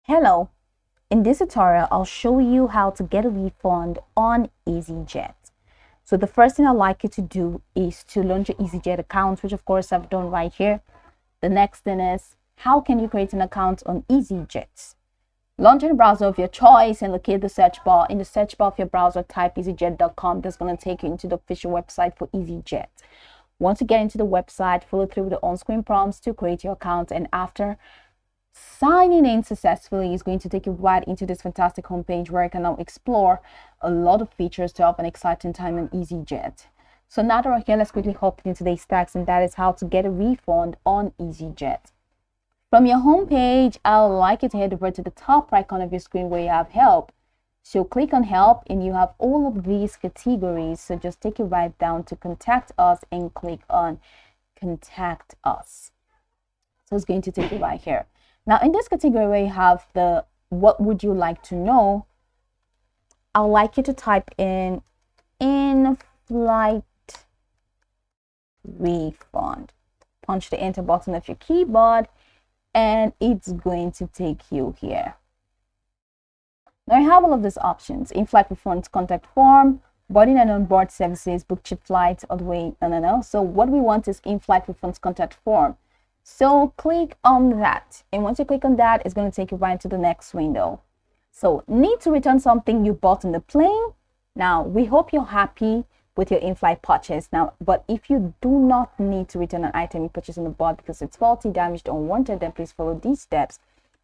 Hello, in this tutorial, I'll show you how to get a refund on Easyjet. So the first thing I'd like you to do is to launch your Easyjet account, which of course I've done right here. The next thing is, how can you create an account on Easyjet? Launch a browser of your choice and locate the search bar. In the search bar of your browser, type easyjet.com. That's going to take you into the official website for Easyjet. Once you get into the website, follow through with the on-screen prompts to create your account, and after signing in successfully is going to take you right into this fantastic homepage where you can now explore a lot of features to have an exciting time on Easyjet. So now that we're here, let's quickly hop into today's text, and that is how to get a refund on Easyjet. From your homepage, I'd like you to head over to the top right corner of your screen where you have help. So click on help and you have all of these categories. So just take it right down to contact us and click on contact us. So it's going to take you right here. Now, in this category where you have the what would you like to know, I'd like you to type in flight refund. Punch the enter button of your keyboard and it's going to take you here. Now you have all of these options: in-flight refunds, contact form, boarding and on-board services, book cheap flights, all the way, no. So what we want is in-flight refunds contact form. So click on that, and once you click on that, it's going to take you right to the next window. So need to return something you bought on the plane. Now we hope you're happy with your in-flight purchase now, but if you do not need to return an item you purchased on the board because it's faulty, damaged, or unwanted, then please follow these steps.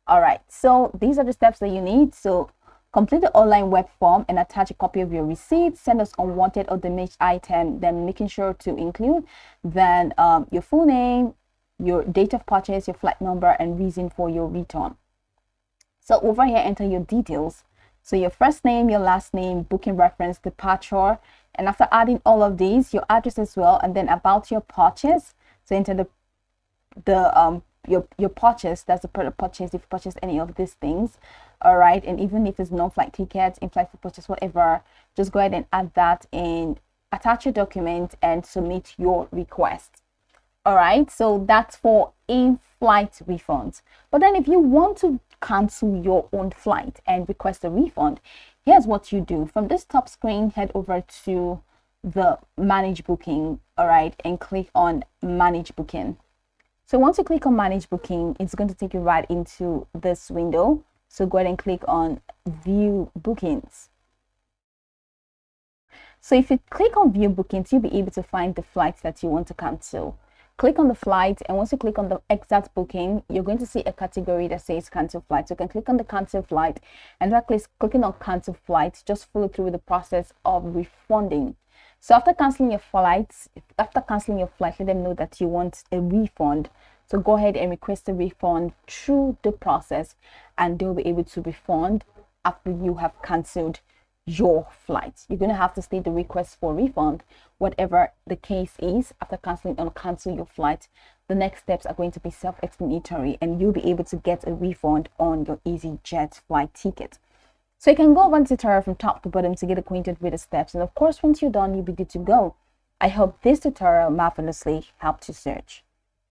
All right, so these are the steps that you need. So complete the online web form and attach a copy of your receipt. Send us unwanted or damaged item, then making sure to include then your full name, your date of purchase, your flight number, and reason for your return. So over here, enter your details. So your first name, your last name, booking reference, departure, and after adding all of these, your address as well, and then about your purchase. So enter your purchase. That's the product purchase if you purchased any of these things. All right, and even if it's non-flight tickets, in-flight purchase, whatever, just go ahead and add that and attach your document and submit your request. All right, so that's for in-flight refunds. But then if you want to cancel your own flight and request a refund, here's what you do. From this top screen, head over to the manage booking, all right, and click on manage booking. So once you click on manage booking, it's going to take you right into this window. So go ahead and click on view bookings. So if you click on view bookings, you'll be able to find the flights that you want to cancel. Click on the flight, and once you click on the exact booking, you're going to see a category that says cancel flight. So you can click on the cancel flight, and by clicking on cancel flight, just follow through with the process of refunding. So after canceling your flight, let them know that you want a refund. So go ahead and request a refund through the process, and they'll be able to refund after you have canceled your flight. You're going to have to state the request for refund, whatever the case is. After cancel your flight, the next steps are going to be self-explanatory, and you'll be able to get a refund on your Easyjet flight ticket. So you can go over the tutorial from top to bottom to get acquainted with the steps, and of course once you're done, you'll be good to go. I hope this tutorial marvelously helped you search.